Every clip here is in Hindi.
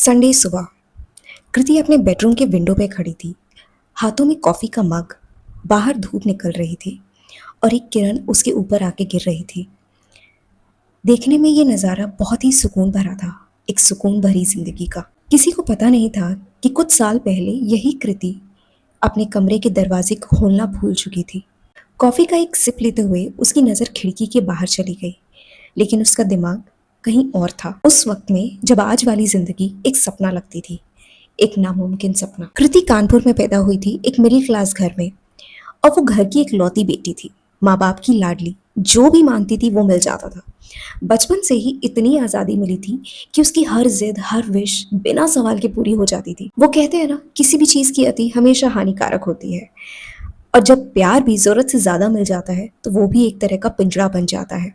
संडे सुबह कृति अपने बेडरूम के विंडो पे खड़ी थी। हाथों में कॉफी का मग। बाहर धूप निकल रही थी और एक किरण उसके ऊपर आके गिर रही थी। देखने में ये नज़ारा बहुत ही सुकून भरा था। एक सुकून भरी जिंदगी का। किसी को पता नहीं था कि कुछ साल पहले यही कृति अपने कमरे के दरवाजे को खोलना भूल चुकी थी। कॉफी का एक सिप लेते हुए उसकी नज़र खिड़की के बाहर चली गई, लेकिन उसका दिमाग कहीं और था। उस वक्त में जब आज वाली जिंदगी एक सपना लगती थी, एक नामुमकिन सपना। कृति कानपुर में पैदा हुई थी, एक मिडिल क्लास घर में, और वो घर की एक लौती बेटी थी, माँ बाप की लाडली। जो भी मांगती थी वो मिल जाता था। बचपन से ही इतनी आज़ादी मिली थी कि उसकी हर जिद, हर विश बिना सवाल के पूरी हो जाती थी। वो कहते हैं ना, किसी भी चीज़ की अति हमेशा हानिकारक होती है, और जब प्यार भी ज़रूरत से ज़्यादा मिल जाता है तो वो भी एक तरह का पिंजरा बन जाता है।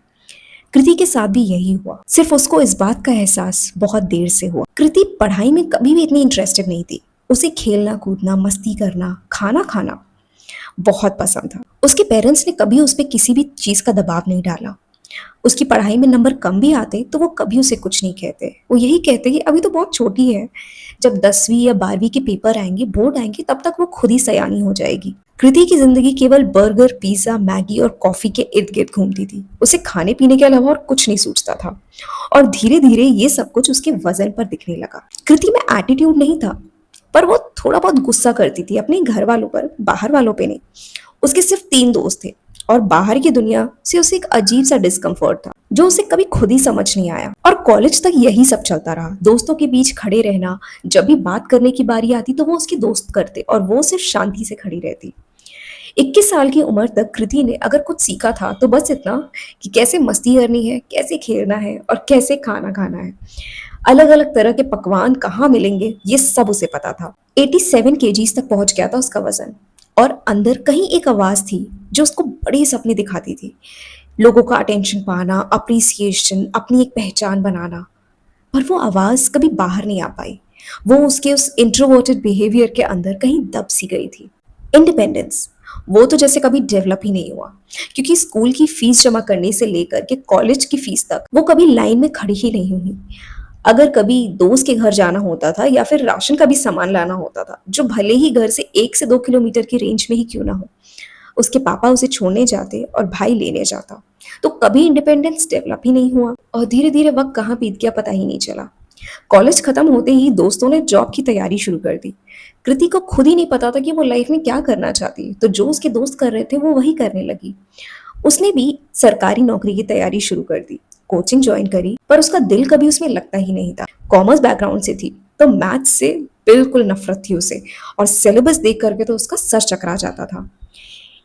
कृति के साथ भी यही हुआ। सिर्फ उसको इस बात का एहसास बहुत देर से हुआ। कृति पढ़ाई में कभी भी इतनी इंटरेस्टेड नहीं थी। उसे खेलना कूदना, मस्ती करना, खाना खाना बहुत पसंद था। उसके पेरेंट्स ने कभी उस पर किसी भी चीज का दबाव नहीं डाला। उसकी पढ़ाई में नंबर कम भी आते तो वो कभी उसे कुछ नहीं कहते। वो यही कहते कि अभी तो बहुत छोटी है, जब 10वीं या 12वीं के पेपर आएंगे, बोर्ड आएंगे, तब तक वो खुद ही सयानी हो जाएगी। कृति की जिंदगी केवल बर्गर, पिज्जा, मैगी और कॉफी के इर्द गिर्द घूमती थी। उसे खाने पीने के अलावा और कुछ नहीं सूझता था, और धीरे धीरे ये सब कुछ उसके वजन पर दिखने लगा। कृति में एटीट्यूड नहीं था, पर वो थोड़ा बहुत गुस्सा करती थी अपने घर वालों पर, बाहर वालों पे नहीं। उसके सिर्फ 3 दोस्त थे, और बाहर की दुनिया से उसे एक अजीब सा डिस्कम्फर्ट था जो उसे कभी खुद ही समझ नहीं आया। और कॉलेज तक यही सब चलता रहा, दोस्तों के बीच खड़े रहना। जब भी बात करने की बारी आती तो वो उसके दोस्त करते और वो सिर्फ शांति से खड़ी रहती। 21 साल की उम्र तक कृति ने अगर कुछ सीखा था तो बस इतना कि कैसे मस्ती करनी है, कैसे खेलना है और कैसे खाना खाना है। अलग अलग तरह के पकवान कहाँ मिलेंगे ये सब उसे पता था। 87 kgs तक पहुंच गया था उसका वजन, और अंदर कहीं एक आवाज थी जो उसको बड़े सपने दिखाती थी। लोगों का अटेंशन पाना, अप्रिसिएशन, अपनी एक पहचान बनाना। पर वो आवाज कभी बाहर नहीं आ पाई। वो उसके उस इंट्रोवर्टेड बिहेवियर के अंदर कहीं दब सी गई थी। इंडिपेंडेंस, वो तो जैसे कभी डेवलप ही नहीं हुआ, क्योंकि स्कूल की फीस जमा करने से लेकर के कॉलेज की फीस तक वो कभी लाइन में खड़ी ही नहीं हुई। अगर कभी दोस्त के घर जाना होता था या फिर राशन का भी सामान लाना होता था, जो भले ही घर से 1 से 2 किलोमीटर की रेंज में ही क्यों ना हो, उसके पापा उसे छोड़ने जाते और भाई लेने जाता। तो कभी इंडिपेंडेंस डेवलप ही नहीं हुआ, और धीरे धीरे वक्त कहाँ बीत गया पता ही नहीं चला। कॉलेज खत्म होते ही दोस्तों ने जॉब की तैयारी शुरू कर दी। कृति को खुद ही नहीं पता था कि वो लाइफ में क्या करना चाहती है, तो जो उसके दोस्त कर रहे थे वो वही करने लगी। उसने भी सरकारी नौकरी की तैयारी शुरू कर दी, कोचिंग ज्वाइन करी, पर उसका दिल कभी उसमें लगता ही नहीं था। कॉमर्स बैकग्राउंड से थी तो मैथ्स से बिल्कुल नफरत थी उसे, और सिलेबस देख करके तो उसका सर चकरा जाता था।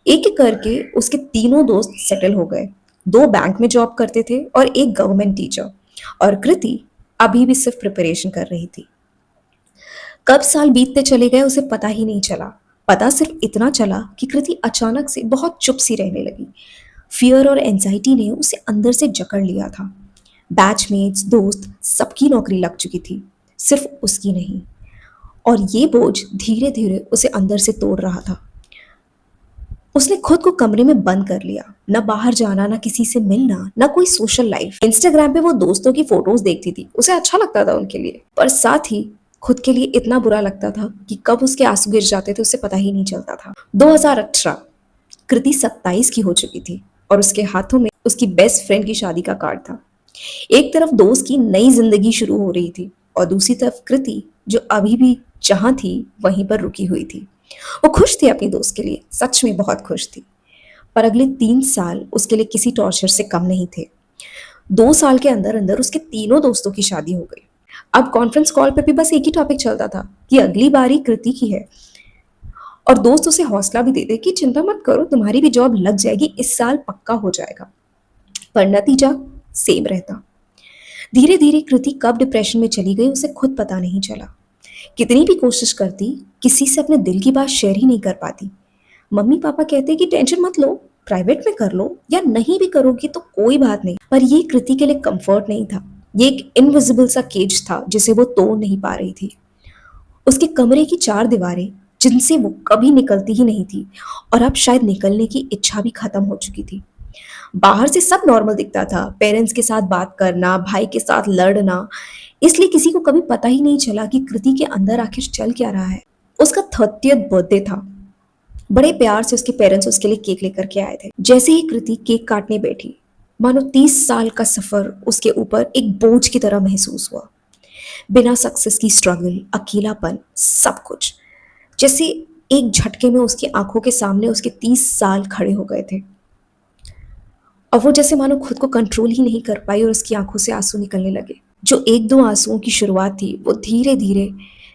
एक एक करके उसके 3 दोस्त सेटल हो गए। 2 बैंक में जॉब करते थे और एक गवर्नमेंट टीचर, और कृति अभी भी सिर्फ प्रिपरेशन कर रही थी। कब साल बीतते चले गए उसे पता ही नहीं चला। पता सिर्फ इतना चला कि कृति अचानक से बहुत चुप सी रहने लगी। फियर और एंजाइटी ने उसे अंदर से जकड़ लिया था। बैचमेट्स, दोस्त, सबकी नौकरी लग चुकी थी, सिर्फ उसकी नहीं। और ये बोझ धीरे धीरे उसे अंदर से तोड़ रहा था। उसने खुद को कमरे में बंद कर लिया। ना बाहर जाना, ना किसी से मिलना, ना कोई सोशल लाइफ। इंस्टाग्राम पे वो दोस्तों की फोटोज देखती थी, उसे अच्छा लगता था उनके लिए, पर साथ ही खुद के लिए इतना बुरा लगता था कि कब उसके आंसू गिर जाते थे उसे पता ही नहीं चलता था। 2018, कृति 27 की हो चुकी थी, और उसके हाथों में उसकी बेस्ट फ्रेंड की शादी का कार्ड था। एक तरफ दोस्त की नई जिंदगी शुरू हो रही थी, और दूसरी तरफ कृति जो अभी भी जहां थी वहीं पर रुकी हुई थी। वो खुश थी अपनी दोस्त के लिए, सच में बहुत खुश थी। पर अगले 3 साल उसके लिए किसी टॉर्चर से कम नहीं थे। 2 साल के अंदर अंदर उसके तीनों दोस्तों की शादी हो गई। अब कॉन्फ्रेंस कॉल पे भी बस एक ही टॉपिक चलता था कि अगली बारी कृति की है, और दोस्त उसे हौसला भी देते कि चिंता मत करो, तुम्हारी भी जॉब लग जाएगी, इस साल पक्का हो जाएगा। पर नतीजा सेम रहता। धीरे धीरे कृति कब डिप्रेशन में चली गई उसे खुद पता नहीं चला। कितनी भी कोशिश करती, किसी से अपने दिल की बात शेयर ही नहीं कर पाती। मम्मी पापा कहते कि टेंशन मत लो, प्राइवेट में कर लो, या नहीं भी करोगी तो कोई बात नहीं। पर ये कृति के लिए कंफर्ट नहीं था। ये एक इनविजिबल सा केज था जिसे वो तोड़ नहीं पा रही थी। उसके कमरे की 4 दीवारें, जिनसे वो कभी निकलती ही नहीं थी, और अब शायद निकलने की इच्छा भी खत्म हो चुकी थी। बाहर से सब नॉर्मल दिखता था, पेरेंट्स के साथ बात करना, भाई के साथ लड़ना, इसलिए किसी को कभी पता ही नहीं चला कि कृति के अंदर आखिर चल क्या रहा है। उसका 30th बर्थडे था। बड़े प्यार से उसके पेरेंट्स उसके लिए केक लेकर के आए थे। जैसे ही कृति केक काटने बैठी, मानो 30 साल का सफर उसके ऊपर एक बोझ की तरह महसूस हुआ। बिना सक्सेस की स्ट्रगल, अकेलापन, सब कुछ जैसे एक झटके में उसकी आंखों के सामने उसके 30 साल खड़े हो गए थे। और वो जैसे मानो खुद को कंट्रोल ही नहीं कर पाई और उसकी आंखों से आंसू निकलने लगे। जो एक दो आंसुओं की शुरुआत थी वो धीरे धीरे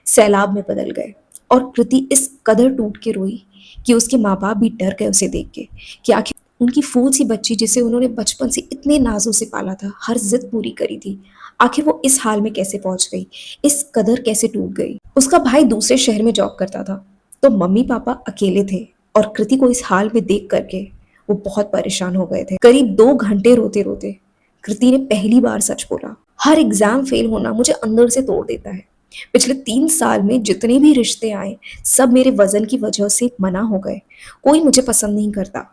सैलाब में बदल गए। और कृति इस कदर टूट के रोई कि उसके माँ बाप भी डर गए उसे देख के, कि आखिर उनकी फूल सी बच्ची जिसे उन्होंने बचपन से इतने नाजों से पाला था, हर जिद पूरी करी थी, आखिर वो इस हाल में कैसे पहुंच गई, इस कदर कैसे टूट गई। उसका भाई दूसरे शहर में जॉब करता था, तो मम्मी पापा अकेले थे। और कृति को इस हाल में देख करके वो बहुत परेशान हो गए थे। करीब 2 घंटे रोते रोते कृति ने पहली बार सच बोला, हर एग्जाम फेल होना मुझे अंदर से तोड़ देता है। पिछले 3 साल में जितने भी रिश्ते आए, सब मेरे वजन की वजह से मना हो गए। कोई मुझे पसंद नहीं करता।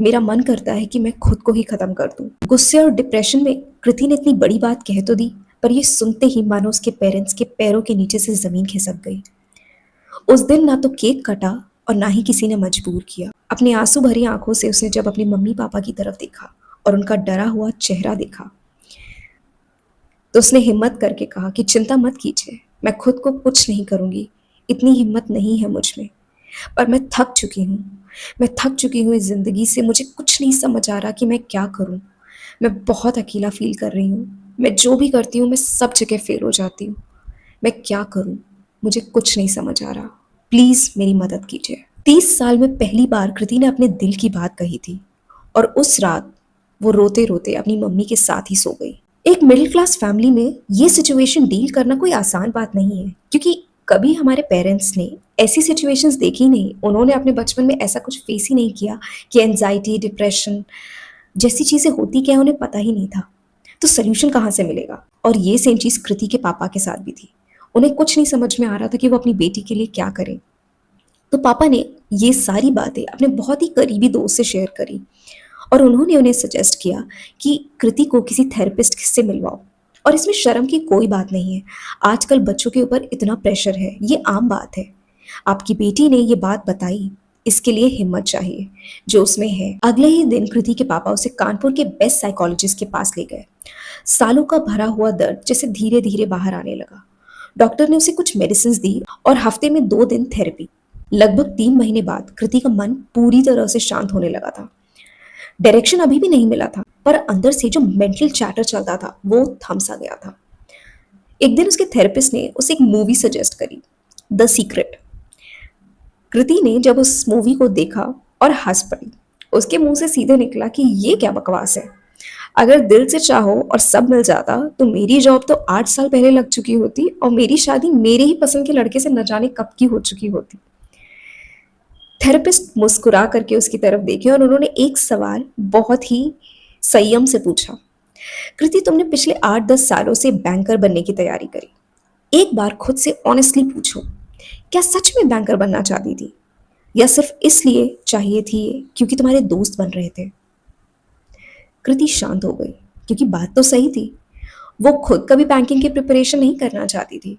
मेरा मन करता है कि मैं खुद को ही खत्म कर दूं। गुस्से और डिप्रेशन में कृति ने इतनी बड़ी बात कह तो दी, पर ये सुनते ही मानो उसके पेरेंट्स के पैरों के नीचे से जमीन खिसक गई। उस दिन ना तो केक कटा और ना ही किसी ने मजबूर किया। अपनी आंसू भरी आंखों से उसने जब अपने मम्मी पापा की तरफ देखा और उनका डरा हुआ चेहरा देखा, तो उसने हिम्मत करके कहा कि चिंता मत कीजिए, मैं खुद को कुछ नहीं करूंगी, इतनी हिम्मत नहीं है मुझ में। पर मैं थक चुकी हूँ। मैं थक चुकी हूँ इस जिंदगी से। मुझे कुछ नहीं समझ आ रहा कि मैं क्या करूँ। मैं बहुत अकेला फील कर रही हूँ। मैं जो भी करती हूँ मैं सब जगह फेल हो जाती हूँ। मैं क्या करूँ? मुझे कुछ नहीं समझ आ रहा। प्लीज मेरी मदद कीजिए। 30 साल में पहली बार कृति ने अपने दिल की बात कही थी, और उस रात वो रोते रोते अपनी मम्मी के साथ ही सो गई। एक मिडिल क्लास फैमिली में ये सिचुएशन डील करना कोई आसान बात नहीं है, क्योंकि कभी हमारे पेरेंट्स ने ऐसी सिचुएशंस देखी नहीं। उन्होंने अपने बचपन में ऐसा कुछ फेस ही नहीं किया कि एनजाइटी, डिप्रेशन जैसी चीजें होती क्या है, उन्हें पता ही नहीं था। तो सोल्यूशन कहाँ से मिलेगा? और ये सेम चीज कृति के पापा के साथ भी थी। उन्हें कुछ नहीं समझ में आ रहा था कि वो अपनी बेटी के लिए क्या करें। तो पापा ने ये सारी बातें अपने बहुत ही करीबी दोस्त से शेयर करी, और उन्होंने उन्हें सजेस्ट किया कि कृति को किसी थेरेपिस्ट से मिलवाओ। और इसमें शर्म की कोई बात नहीं है। आजकल बच्चों के ऊपर इतना प्रेशर है, ये आम बात है। आपकी बेटी ने ये बात बताई, इसके लिए हिम्मत चाहिए जो उसमें है। अगले ही दिन कृति के पापा उसे कानपुर के बेस्ट साइकोलॉजिस्ट के पास ले गए। सालों का भरा हुआ दर्द जैसे धीरे धीरे बाहर आने लगा। डॉक्टर ने उसे कुछ मेडिसिन दी और हफ्ते में 2 दिन थेरेपी। लगभग 3 महीने बाद कृति का मन पूरी तरह से शांत होने लगा था। डायरेक्शन अभी भी नहीं मिला था, पर अंदर से जो मेंटल चैटर चलता था वो थम सा गया था। एक दिन उसके थेरेपिस्ट ने उसे एक मूवी सजेस्ट करी, द सीक्रेट। कृति ने जब उस मूवी को देखा और हंस पड़ी। उसके मुंह से सीधे निकला कि ये क्या बकवास है। अगर दिल से चाहो और सब मिल जाता तो मेरी जॉब तो 8 साल पहले लग चुकी होती और मेरी शादी मेरे ही पसंद के लड़के से न जाने कब की हो चुकी होती। थेरेपिस्ट मुस्कुरा करके उसकी तरफ देखे और उन्होंने एक सवाल बहुत ही संयम से पूछा, कृति तुमने पिछले 8-10 सालों से बैंकर बनने की तैयारी करी। एक बार खुद से ऑनेस्टली पूछो, क्या सच में बैंकर बनना चाहती थी, या सिर्फ इसलिए चाहिए थी क्योंकि तुम्हारे दोस्त बन रहे थे? कृति शांत हो गई, क्योंकि बात तो सही थी। वो खुद कभी बैंकिंग की प्रिपरेशन नहीं करना चाहती थी।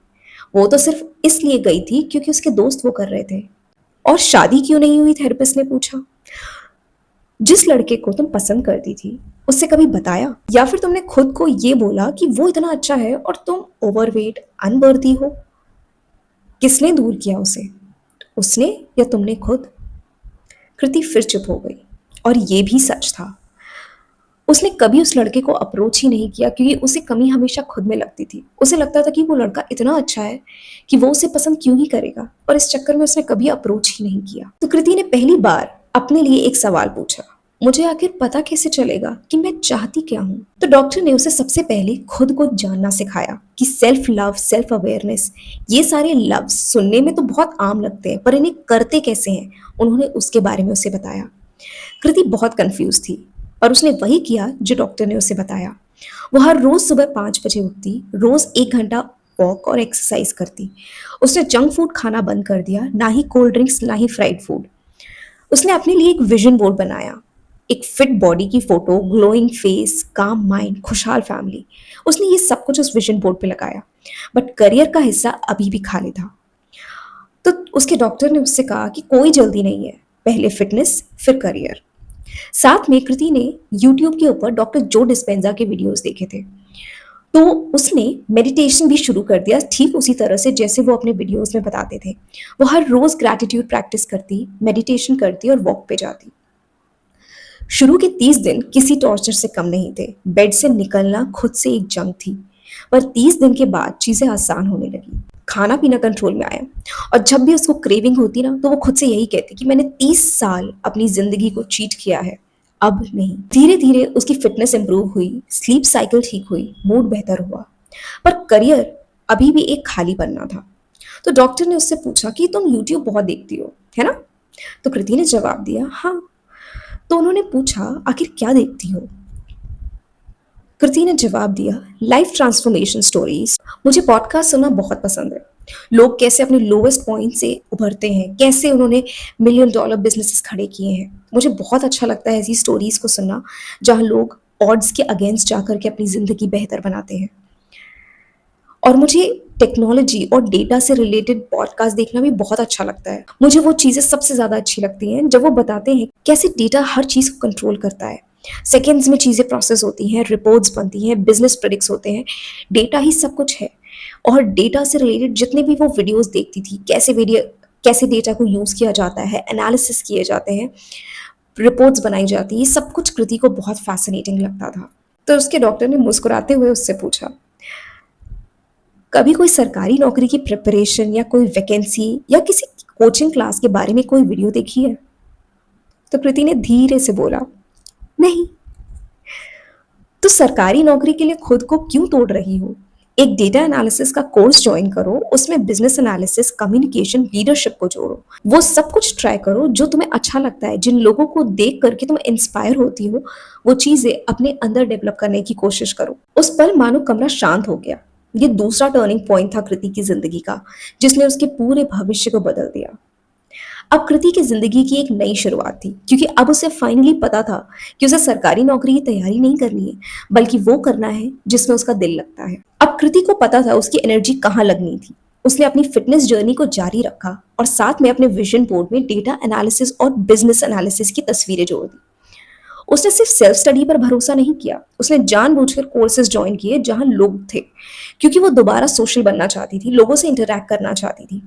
वो तो सिर्फ इसलिए गई थी क्योंकि उसके दोस्त वो कर रहे थे। और शादी क्यों नहीं हुई? थेरेपिस्ट ने पूछा। जिस लड़के को तुम पसंद करती थी उससे कभी बताया, या फिर तुमने खुद को ये बोला कि वो इतना अच्छा है और तुम ओवरवेट, अनवर्दी हो? किसने दूर किया उसे, उसने या तुमने खुद? कृति फिर चुप हो गई। और ये भी सच था, उसने कभी उस लड़के को अप्रोच ही नहीं किया, क्योंकि उसे कमी हमेशा खुद में लगती थी। उसे लगता था कि वो लड़का इतना अच्छा है कि वो उसे पसंद क्यों ही करेगा, और इस चक्कर में उसने कभी अप्रोच ही नहीं किया। तो कृति ने पहली बार अपने लिए एक सवाल पूछा, मुझे आखिर पता कैसे चलेगा कि मैं चाहती क्या हूँ? तो डॉक्टर ने उसे सबसे पहले खुद को जानना सिखाया कि सेल्फ लव, सेल्फ अवेयरनेस, ये सारे लव्स सुनने में तो बहुत आम लगते हैं, पर इन्हें करते कैसे हैं, उन्होंने उसके बारे में उसे बताया। कृति बहुत कंफ्यूज थी, पर उसने वही किया जो डॉक्टर ने उसे बताया। वो हर रोज सुबह 5 बजे उठती, रोज 1 घंटा वॉक और एक्सरसाइज करती। उसने जंक फूड खाना बंद कर दिया, ना ही कोल्ड ड्रिंक्स, ना ही फ्राइड फूड। उसने अपने लिए एक विजन बोर्ड बनाया, एक फिट बॉडी की फोटो, ग्लोइंग फेस, काम माइंड, खुशहाल फैमिली। उसने ये सब कुछ उस विजन बोर्ड पे लगाया, बट करियर का हिस्सा अभी भी खाली था। तो उसके डॉक्टर ने उससे कहा कि कोई जल्दी नहीं है, पहले फिटनेस फिर करियर। साथ में कृति ने यूट्यूब के ऊपर डॉक्टर जो डिस्पेंजा के वीडियोस देखे थे, तो उसने मेडिटेशन भी शुरू कर दिया, ठीक उसी तरह से जैसे वो अपने वीडियोस में बताते थे। वो हर रोज ग्रैटिट्यूड प्रैक्टिस करती, मेडिटेशन करती और वॉक पे जाती। शुरू के 30 दिन किसी टॉर्चर से कम नहीं थे। बेड से निकलना खुद से एक जंग थी, पर 30 दिन के बाद चीजें आसान होने लगी। खाना पीना कंट्रोल में आया, और जब भी उसको क्रेविंग होती ना, तो वो खुद से यही कहती कि मैंने 30 साल अपनी जिंदगी को चीट किया है, अब नहीं। धीरे धीरे उसकी फिटनेस इंप्रूव हुई, स्लीप साइकिल ठीक हुई, मूड बेहतर हुआ। पर करियर अभी भी एक खाली पन्ना था। तो डॉक्टर ने उससे पूछा कि तुम यूट्यूब बहुत देखती हो, है ना? तो कृति ने जवाब दिया, हाँ। तो उन्होंने पूछा, आखिर क्या देखती हो? कृति ने जवाब दिया, लाइफ ट्रांसफॉर्मेशन स्टोरीज। मुझे पॉडकास्ट सुनना बहुत पसंद है। लोग कैसे अपने लोवेस्ट पॉइंट से उभरते हैं, कैसे उन्होंने मिलियन डॉलर बिजनेसेस खड़े किए हैं। मुझे बहुत अच्छा लगता है ऐसी स्टोरीज को सुनना, जहाँ लोग ऑड्स के अगेंस्ट जाकर के अपनी ज़िंदगी बेहतर बनाते हैं। और मुझे टेक्नोलॉजी और डेटा से रिलेटेड पॉडकास्ट देखना भी बहुत अच्छा लगता है। मुझे वो चीज़ें सबसे ज़्यादा अच्छी लगती हैं जब वो बताते हैं कैसे डेटा हर चीज़ को कंट्रोल करता है। सेकेंड्स में चीज़ें प्रोसेस होती हैं, रिपोर्ट्स बनती हैं, बिजनेस प्रेडिक्ट्स होते हैं। डेटा ही सब कुछ है। और डेटा से रिलेटेड जितने भी वो वीडियोस देखती थी, कैसे डेटा को यूज़ किया जाता है, एनालिसिस किए जाते हैं, रिपोर्ट्स बनाई जाती है, ये सब कुछ कृति को बहुत फैसिनेटिंग लगता था। तो उसके डॉक्टर ने मुस्कुराते हुए उससे पूछा, कभी कोई सरकारी नौकरी की प्रिपरेशन या कोई वैकेंसी या किसी कोचिंग क्लास के बारे में कोई वीडियो देखी है? तो कृति ने धीरे से बोला, नहीं। तो सरकारी नौकरी के लिए खुद को क्यों तोड़ रही हो? एक डेटा एनालिसिस का कोर्स ज्वाइन करो, उसमें बिजनेस एनालिसिस, कम्युनिकेशन, लीडरशिप को जोड़ो। वो सब कुछ ट्राई करो जो तुम्हें अच्छा लगता है, जिन लोगों को देख करके तुम इंस्पायर होती हो, वो चीजें अपने अंदर डेवलप करने की कोशिश करो। उस पल मानो कमरा शांत हो गया। ये दूसरा टर्निंग पॉइंट था कृति की जिंदगी का, जिसने उसके पूरे भविष्य को बदल दिया। अब कृति की जिंदगी की एक नई शुरुआत थी, क्योंकि अब उसे फाइनली पता था कि उसे सरकारी नौकरी की तैयारी नहीं करनी है, बल्कि वो करना है जिसमें उसका दिल लगता है। अब कृति को पता था उसकी एनर्जी कहाँ लगनी थी। उसने अपनी फिटनेस जर्नी को जारी रखा और साथ में अपने विजन बोर्ड में डेटा एनालिसिस और बिजनेस एनालिसिस की तस्वीरें जोड़ दी। उसने सिर्फ सेल्फ स्टडी पर भरोसा नहीं किया, उसने जानबूझकर कोर्सेज ज्वाइन किए जहां लोग थे, क्योंकि वो दोबारा सोशल बनना चाहती थी, लोगों से इंटरैक्ट करना चाहती थी।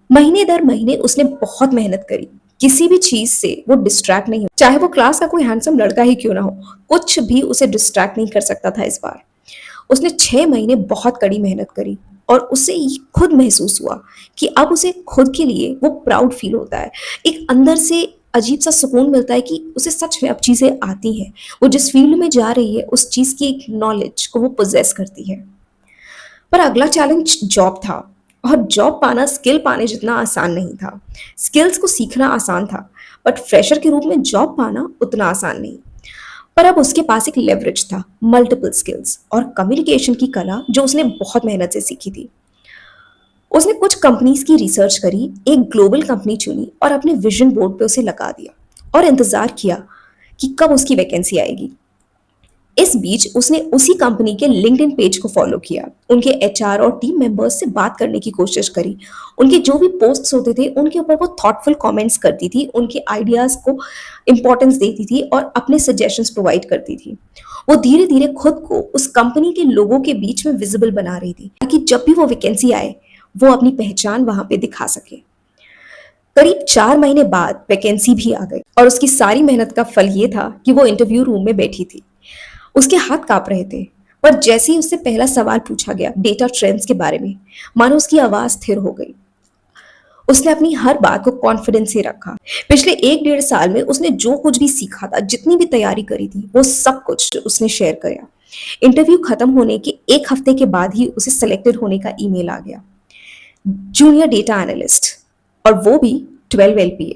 महीने दर महीने उसने बहुत मेहनत करी। किसी भी चीज से वो डिस्ट्रैक्ट नहीं हो, चाहे वो क्लास का कोई हैंडसम लड़का ही क्यों ना हो, कुछ भी उसे डिस्ट्रैक्ट नहीं कर सकता था। इस बार उसने 6 महीने बहुत कड़ी मेहनत करी, और उसे ये खुद महसूस हुआ कि अब उसे खुद के लिए वो प्राउड फील होता है। एक अंदर से अजीब सा सुकून मिलता है कि उसे सच में अब चीजें आती हैं। वो जिस फील्ड में जा रही है, उस चीज की एक नॉलेज को वो पोजेस करती है। पर अगला चैलेंज जॉब था, और जॉब पाना स्किल पाने जितना आसान नहीं था। स्किल्स को सीखना आसान था, बट फ्रेशर के रूप में जॉब पाना उतना आसान नहीं। पर अब उसके पास एक लेवरेज था, मल्टीपल स्किल्स और कम्युनिकेशन की कला, जो उसने बहुत मेहनत से सीखी थी। उसने कुछ कंपनीज की रिसर्च करी, एक ग्लोबल कंपनी चुनी और अपने विजन बोर्ड पे उसे लगा दिया, और इंतजार किया कि कब उसकी वैकेंसी आएगी। इस बीच उसने उसी कंपनी के लिंक्डइन पेज को फॉलो किया, उनके एचआर और टीम मेंबर्स से बात करने की कोशिश करी। उनके जो भी पोस्ट्स होते थे उनके ऊपर वो थॉटफुल कमेंट्स करती थी, उनके आइडियाज को इंपॉर्टेंस देती थी और अपने सजेशंस प्रोवाइड करती थी। वो धीरे धीरे खुद को उस कंपनी के लोगों के बीच में विजिबल बना रही थी, ताकि जब भी वो वैकेंसी आए वो अपनी पहचान वहां पे दिखा सके। करीब 4 महीने बाद वैकेंसी भी आ गई, और उसकी सारी मेहनत का फल ये था कि वो इंटरव्यू रूम में बैठी थी। उसके हाथ कांप रहे थे, पर जैसे ही उससे पहला सवाल पूछा गया डेटा ट्रेंड्स के बारे में, मानो उसकी आवाज स्थिर हो गई। उसने अपनी हर बात को कॉन्फिडेंस से रखा। पिछले 1 डेढ़ साल में उसने जो कुछ भी सीखा था, जितनी भी तैयारी करी थी, वो सब कुछ उसने शेयर किया। इंटरव्यू खत्म होने के 1 हफ्ते के बाद ही उसे सिलेक्टेड होने का ईमेल आ गया, जूनियर डेटा एनालिस्ट, और वो भी 12 LPA।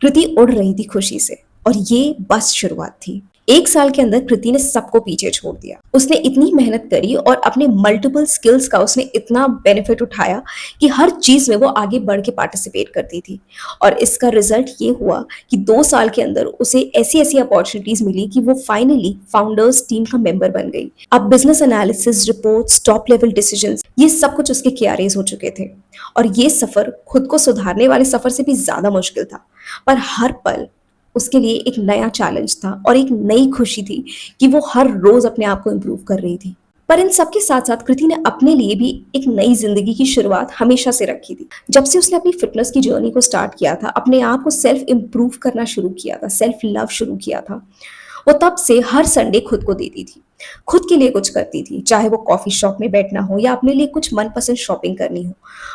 कृति उड़ रही थी खुशी से, और ये बस शुरुआत थी। 1 साल के अंदर कृति ने सबको पीछे छोड़ दिया। उसने इतनी मेहनत करी और अपने मल्टीपल स्किल्स का उसने इतना बेनिफिट उठाया कि हर चीज़ में वो आगे बढ़ के पार्टिसिपेट करती थी। और इसका रिजल्ट ये हुआ कि 2 साल के अंदर उसे ऐसी-ऐसी अपॉर्च्युनिटीज़ मिली कि वो फाइनली फाउंडर्स टीम का मेंबर बन गई। अब business analysis, reports, top level decisions ये सब कुछ उसके कियारीज़ हो चुके थे। और ये सफ़र खुद को सुधारने वाले सफ़र से भी ज़्यादा मुश्किल था। पर हर पल उसके लिए एक नया चैलेंज था और एक नई खुशी थी कि वो हर रोज अपने आप को इम्प्रूव कर रही थी। पर इन सबके साथ साथ कृति ने अपने लिए भी एक नई जिंदगी की शुरुआत हमेशा से रखी थी। जब से उसने अपनी फिटनेस की जर्नी को स्टार्ट किया था, अपने आप को सेल्फ इम्प्रूव करना शुरू किया था, सेल्फ लव शुरू किया था, वो तब से हर संडे खुद को देती थी, खुद के लिए कुछ करती थी, चाहे वो कॉफी शॉप में बैठना हो या अपने लिए कुछ मनपसंद शॉपिंग करनी हो।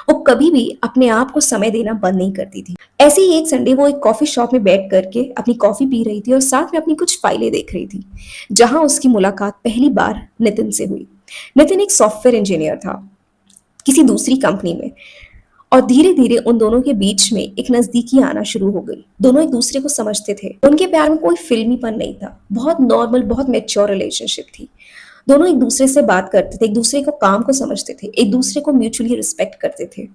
वो कभी भी अपने आप को समय देना बंद नहीं करती थी। ऐसे ही एक संडे वो एक कॉफी शॉप में बैठ करके अपनी कॉफी पी रही थी और साथ में अपनी कुछ फाइलें देख रही थी, जहां उसकी मुलाकात पहली बार नितिन से हुई। नितिन एक सॉफ्टवेयर इंजीनियर था किसी दूसरी कंपनी में, और धीरे धीरे उन दोनों के बीच में एक नजदीकी आना शुरू हो गई। दोनों एक दूसरे को समझते थे, उनके प्यार में कोई फिल्मीपन नहीं था, बहुत नॉर्मल, बहुत मेच्योर रिलेशनशिप थी। दोनों एक दूसरे से बात करते थे, एक दूसरे को काम को समझते थे, एक दूसरे को म्यूचुअली रिस्पेक्ट करते थे।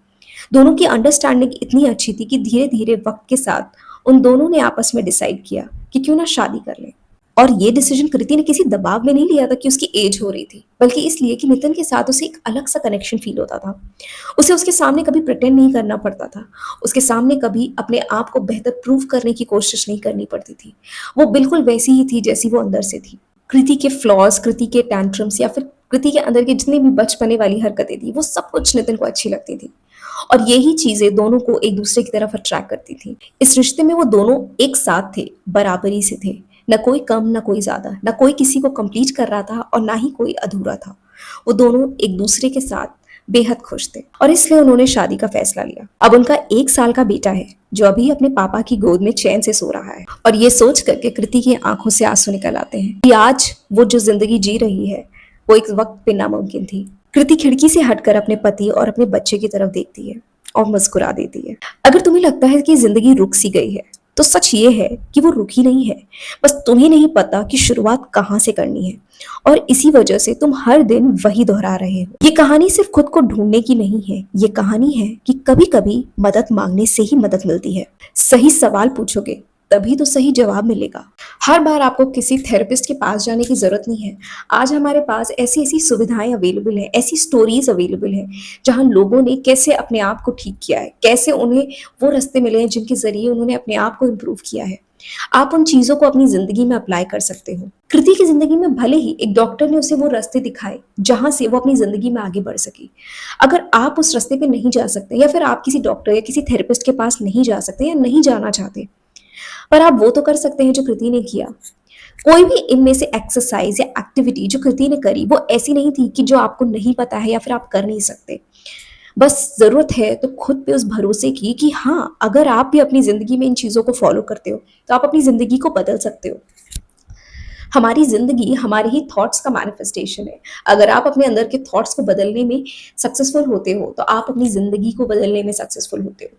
दोनों की अंडरस्टैंडिंग इतनी अच्छी थी कि धीरे धीरे वक्त के साथ उन दोनों ने आपस में डिसाइड किया कि क्यों ना शादी कर लें। और ये डिसीजन कृति ने किसी दबाव में नहीं लिया था कि उसकी एज हो रही थी, बल्कि इसलिए कि नितिन के साथ उसे एक अलग सा कनेक्शन फील होता था। उसे उसके सामने कभी प्रिटेंड नहीं करना पड़ता था, उसके सामने कभी अपने आप को बेहतर प्रूव करने की कोशिश नहीं करनी पड़ती थी। वो बिल्कुल वैसी ही थी जैसी वो अंदर से थी। कृति के फ्लॉज, कृति के टैंट्रम्स या फिर कृति के अंदर की जितनी भी बचपने वाली हरकतें थी, वो सब कुछ नितिन को अच्छी लगती थी। और यही चीजें दोनों को एक दूसरे की तरफ अट्रैक्ट करती थी। इस रिश्ते में वो दोनों एक साथ थे, बराबरी से थे, न कोई कम न कोई ज्यादा, न कोई किसी को कंप्लीट कर रहा था और ना ही कोई अधूरा था। वो दोनों एक दूसरे के साथ बेहद खुश थे और इसलिए उन्होंने शादी का फैसला लिया। अब उनका 1 साल का बेटा है जो अभी अपने पापा की गोद में चैन से सो रहा है। और ये सोच करके कृति की आंखों से आंसू निकल आते हैं कि आज वो जो जिंदगी जी रही है वो एक वक्त पे नामुमकिन थी। कृति खिड़की से हटकर अपने पति और अपने बच्चे की तरफ देखती है और मुस्कुरा देती है। अगर तुम्हें लगता है कि जिंदगी रुक सी गई है, तो सच ये है कि वो रुकी नहीं है, बस तुम्हें नहीं पता कि शुरुआत कहाँ से करनी है। और इसी वजह से तुम हर दिन वही दोहरा रहे हो। ये कहानी सिर्फ खुद को ढूंढने की नहीं है, ये कहानी है कि कभी कभी मदद मांगने से ही मदद मिलती है। सही सवाल पूछोगे तभी तो सही जवाब मिलेगा। हर बार आपको किसी थेरेपिस्ट के पास जाने की जरूरत नहीं है। आज हमारे पास ऐसी ऐसी सुविधाएं अवेलेबल है, ऐसी स्टोरीज अवेलेबल है, जहां लोगों ने कैसे अपने आप को ठीक किया है, कैसे उन्हें वो रास्ते मिले हैं जिनके जरिए उन्होंने अपने आप को इम्प्रूव किया है। आप उन चीजों को अपनी जिंदगी में अप्लाई कर सकते हो। कृति की जिंदगी में भले ही एक डॉक्टर ने उसे वो रास्ते दिखाए जहां से वो अपनी जिंदगी में आगे बढ़ सकी। अगर आप उस रास्ते पे नहीं जा सकते, या फिर आप किसी डॉक्टर या किसी थेरेपिस्ट के पास नहीं जा सकते या नहीं जाना चाहते, पर आप वो तो कर सकते हैं जो कृति ने किया। कोई भी इनमें से एक्सरसाइज या एक्टिविटी जो कृति ने करी वो ऐसी नहीं थी कि जो आपको नहीं पता है या फिर आप कर नहीं सकते। बस जरूरत है तो खुद पे उस भरोसे की कि हाँ, अगर आप भी अपनी जिंदगी में इन चीजों को फॉलो करते हो तो आप अपनी जिंदगी को बदल सकते हो। हमारी जिंदगी हमारे ही थॉट्स का मैनिफेस्टेशन है। अगर आप अपने अंदर के थॉट्स को बदलने में सक्सेसफुल होते हो तो आप अपनी जिंदगी को बदलने में सक्सेसफुल होते हो।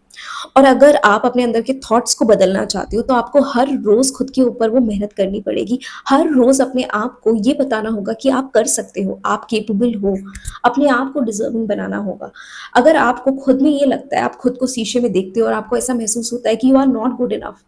और अगर आप अपने अंदर के थॉट्स को बदलना चाहते हो तो आपको हर रोज खुद के ऊपर वो मेहनत करनी पड़ेगी। हर रोज अपने आप को ये बताना होगा कि आप कर सकते हो, आप केपेबल हो, अपने आप को डिजर्विंग बनाना होगा। अगर आपको खुद में ये लगता है, आप खुद को शीशे में देखते हो और आपको ऐसा महसूस होता है कि you are not good enough,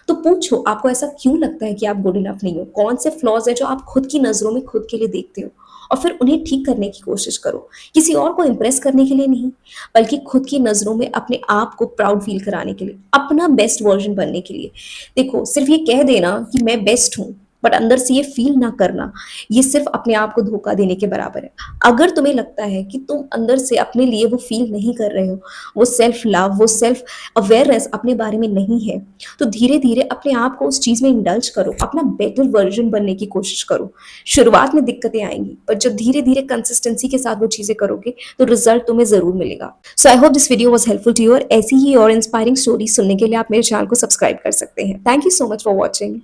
तो पूछो आपको ऐसा क्यों लगता है कि आप गुड इनफ नहीं हो। कौन से फ्लॉज है जो आप खुद की नजरों में खुद के लिए देखते हो, और फिर उन्हें ठीक करने की कोशिश करो। किसी और को इम्प्रेस करने के लिए नहीं, बल्कि खुद की नजरों में अपने आप को प्राउड फील कराने के लिए, अपना बेस्ट वर्जन बनने के लिए। देखो, सिर्फ ये कह देना कि मैं बेस्ट हूं बट अंदर से ये फील ना करना, ये सिर्फ अपने आप को धोखा देने के बराबर है। अगर तुम्हें लगता है कि तुम अंदर से अपने लिए वो फील नहीं कर रहे हो, वो सेल्फ लव, वो सेल्फ अवेयरनेस अपने बारे में नहीं है, तो धीरे धीरे अपने आप को उस चीज में इंडल्ज करो, अपना बेटर वर्जन बनने की कोशिश करो। शुरुआत में दिक्कतें आएंगी, पर जब धीरे धीरे कंसिस्टेंसी के साथ वो चीजें करोगे तो रिजल्ट तुम्हें जरूर मिलेगा। So I hope this video was helpful to you, और ऐसी ही और इंस्पायरिंग स्टोरी सुनने के लिए आप मेरे चैनल को सब्सक्राइब कर सकते हैं। Thank you so much for watching.